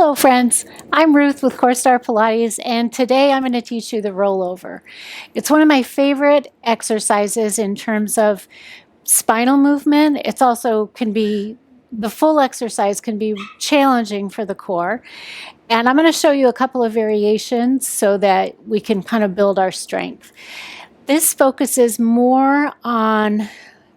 Hello friends, I'm Ruth with CoreStar Pilates, and today I'm going to teach you the rollover. It's one of my favorite exercises in terms of spinal movement. It's also the full exercise can be challenging for the core. And I'm going to show you a couple of variations so that we can kind of build our strength. This focuses more on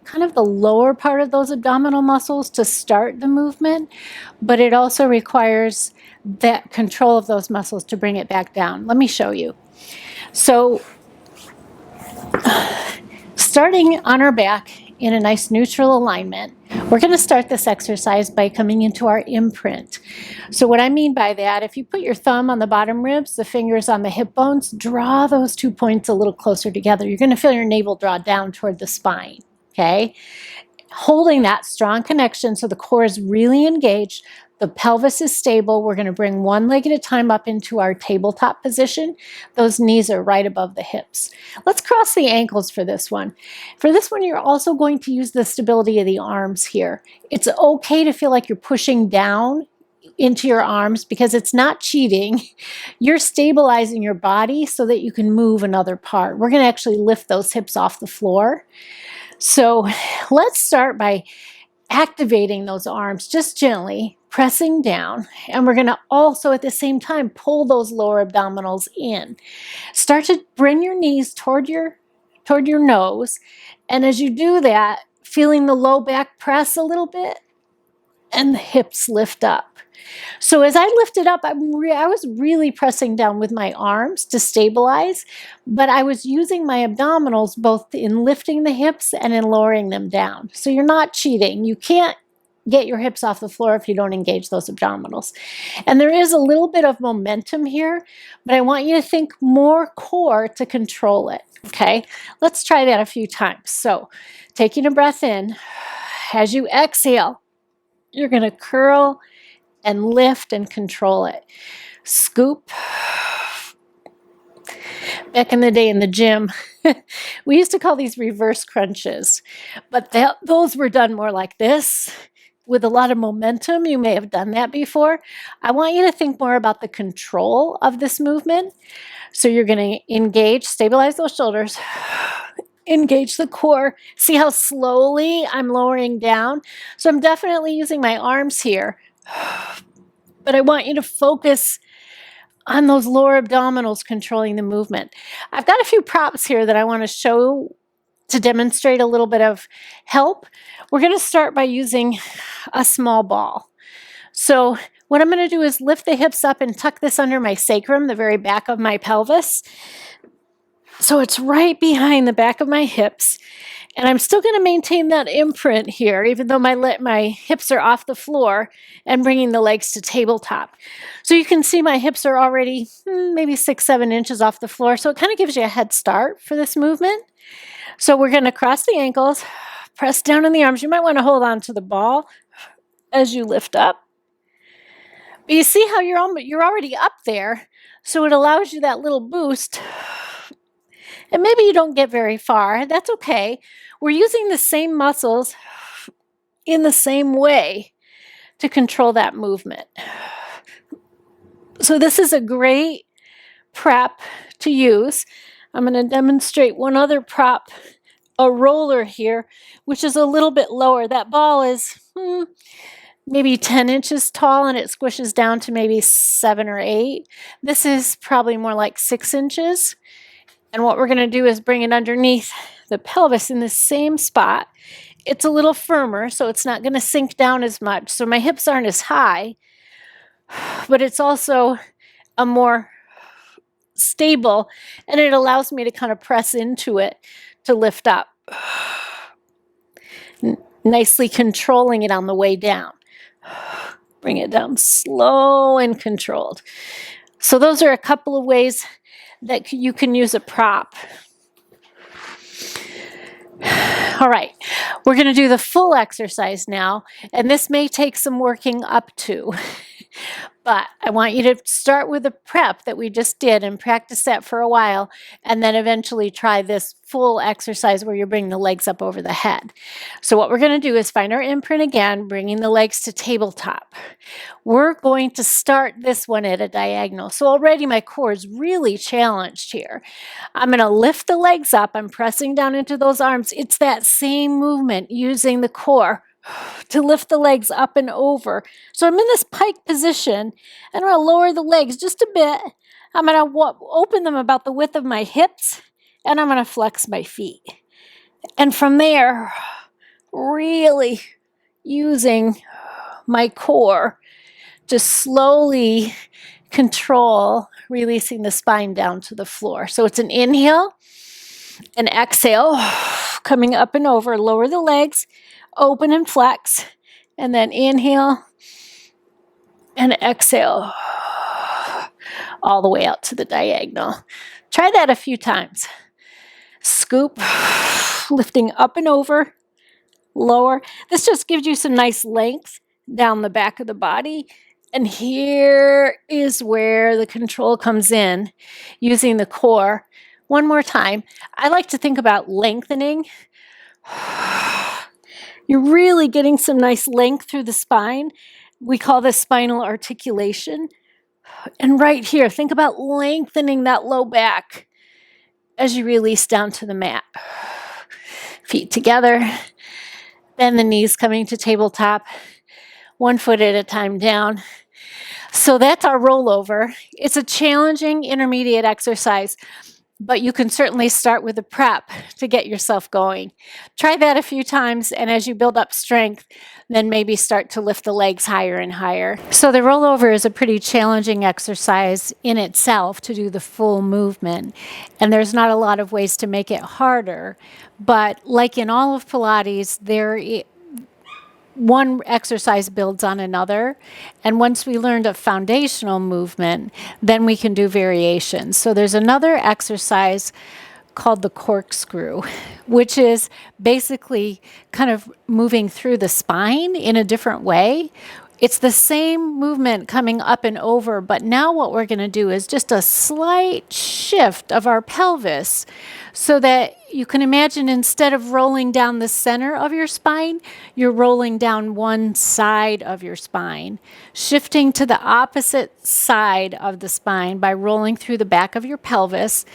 kind of the lower part of those abdominal muscles to start the movement, but it also requires that control of those muscles to bring it back down. Let me show you. So starting on our back in a nice neutral alignment, we're going to start this exercise by coming into our imprint. So what I mean by that, if you put your thumb on the bottom ribs, the fingers on the hip bones, draw those 2 points a little closer together. You're going to feel your navel draw down toward the spine. Okay, holding that strong connection so the core is really engaged, the pelvis is stable. We're going to bring one leg at a time up into our tabletop position. Those knees are right above the hips. Let's cross the ankles for this one. For this one, you're also going to use the stability of the arms here. It's okay to feel like you're pushing down into your arms because it's not cheating. You're stabilizing your body so that you can move another part. We're going to actually lift those hips off the floor. So let's start by activating those arms just gently, pressing down, and we're going to also at the same time pull those lower abdominals in. Start to bring your knees toward your nose, and as you do that, feeling the low back press a little bit and the hips lift up. So as I lifted up, I was really pressing down with my arms to stabilize, but I was using my abdominals both in lifting the hips and in lowering them down. So you're not cheating. You can't get your hips off the floor if you don't engage those abdominals. And there is a little bit of momentum here, but I want you to think more core to control it. Okay, let's try that a few times. So taking a breath in, as you exhale, you're going to curl and lift and control it. Scoop. Back in the day in the gym, we used to call these reverse crunches, but those were done more like this with a lot of momentum. You may have done that before. I want you to think more about the control of this movement. So you're going to engage, stabilize those shoulders, engage the core. See how slowly I'm lowering down? So I'm definitely using my arms here. But I want you to focus on those lower abdominals controlling the movement. I've got a few props here that I want to show to demonstrate a little bit of help. We're going to start by using a small ball. So what I'm going to do is lift the hips up and tuck this under my sacrum, the very back of my pelvis. So it's right behind the back of my hips. And I'm still going to maintain that imprint here, even though my hips are off the floor and bringing the legs to tabletop. So you can see my hips are already maybe 6-7 inches off the floor. So it kind of gives you a head start for this movement. So we're going to cross the ankles, press down on the arms. You might want to hold on to the ball as you lift up. But you see how you're already up there. So it allows you that little boost. And maybe you don't get very far. That's okay. We're using the same muscles in the same way to control that movement. So this is a great prep to use. I'm going to demonstrate one other prop, a roller here, which is a little bit lower. That ball is maybe 10 inches tall and it squishes down to maybe 7 or 8. This is probably more like 6 inches. And what we're going to do is bring it underneath the pelvis in the same spot. It's a little firmer, so it's not going to sink down as much. So my hips aren't as high, but it's also a more stable, and it allows me to kind of press into it to lift up. Nicely controlling it on the way down. Bring it down slow and controlled. So those are a couple of ways that you can use a prop. All right, we're going to do the full exercise now, and this may take some working up to, but I want you to start with the prep that we just did and practice that for a while, and then eventually try this full exercise where you're bringing the legs up over the head. So what we're going to do is find our imprint again, bringing the legs to tabletop. We're going to start this one at a diagonal. So already my core is really challenged here. I'm going to lift the legs up. I'm pressing down into those arms. It's that same movement using the core to lift the legs up and over. So I'm in this pike position, and I'm going to lower the legs just a bit. I'm going to open them about the width of my hips, and I'm going to flex my feet. And from there, really using my core to slowly control releasing the spine down to the floor. So it's an inhale, an exhale, coming up and over, lower the legs, open and flex, and then inhale and exhale all the way out to the diagonal. Try that a few times. Scoop, lifting up and over, lower. This just gives you some nice length down the back of the body. And here is where the control comes in, using the core. One more time. I like to think about lengthening. You're really getting some nice length through the spine. We call this spinal articulation. And right here, think about lengthening that low back as you release down to the mat. Feet together, bend the knees coming to tabletop, 1 foot at a time down. So that's our rollover. It's a challenging intermediate exercise, but you can certainly start with a prep to get yourself going. Try that a few times, and as you build up strength, then maybe start to lift the legs higher and higher. So the rollover is a pretty challenging exercise in itself to do the full movement, and there's not a lot of ways to make it harder, but like in all of Pilates, one exercise builds on another, and once we learned a foundational movement, then we can do variations. So there's another exercise called the corkscrew, which is basically kind of moving through the spine in a different way. It's the same movement coming up and over, but now what we're going to do is just a slight shift of our pelvis so that you can imagine instead of rolling down the center of your spine, you're rolling down one side of your spine, shifting to the opposite side of the spine by rolling through the back of your pelvis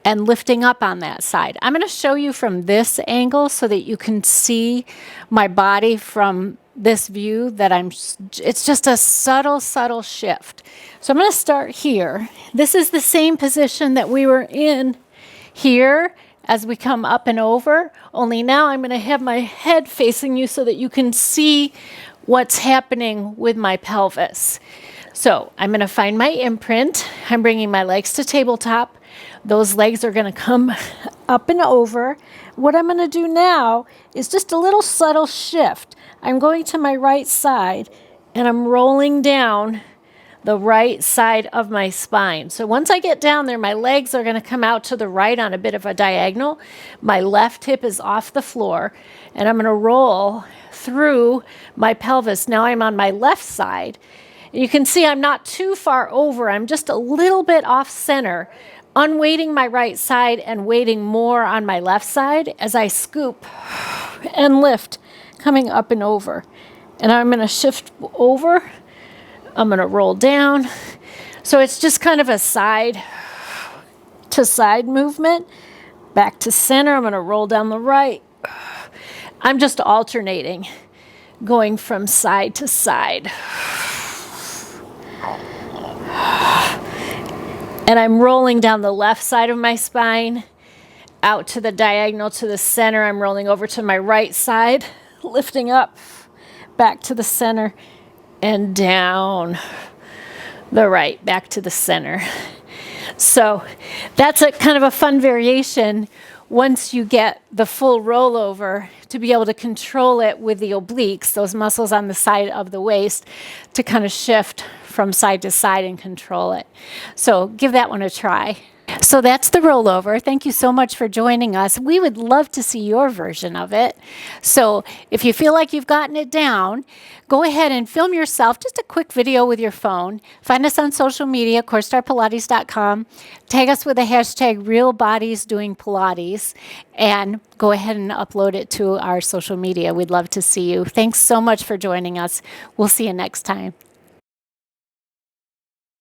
and lifting up on that side. I'm going to show you from this angle so that you can see my body from this view that it's just a subtle shift. So I'm going to start here. This is the same position that we were in here as we come up and over, only now I'm going to have my head facing you so that you can see what's happening with my pelvis. So I'm going to find my imprint. I'm bringing my legs to tabletop. Those legs are going to come up and over. What I'm going to do now is just a little subtle shift. I'm going to my right side and I'm rolling down the right side of my spine. So once I get down there, my legs are going to come out to the right on a bit of a diagonal. My left hip is off the floor and I'm going to roll through my pelvis. Now I'm on my left side. You can see I'm not too far over. I'm just a little bit off center, unweighting my right side and weighting more on my left side as I scoop and lift, coming up and over. And I'm going to shift over. I'm going to roll down. So it's just kind of a side to side movement. Back to center. I'm going to roll down the right. I'm just alternating, going from side to side. And I'm rolling down the left side of my spine, out to the diagonal to the center. I'm rolling over to my right side, lifting up, back to the center, and down the right, back to the center. So that's a kind of a fun variation once you get the full rollover to be able to control it with the obliques, those muscles on the side of the waist, to kind of shift from side to side and control it. So give that one a try. So that's the rollover. Thank you so much for joining us. We would love to see your version of it. So if you feel like you've gotten it down, go ahead and film yourself, just a quick video with your phone. Find us on social media, CoreStarPilates.com. Tag us with the hashtag RealBodiesDoingPilates and go ahead and upload it to our social media. We'd love to see you. Thanks so much for joining us. We'll see you next time.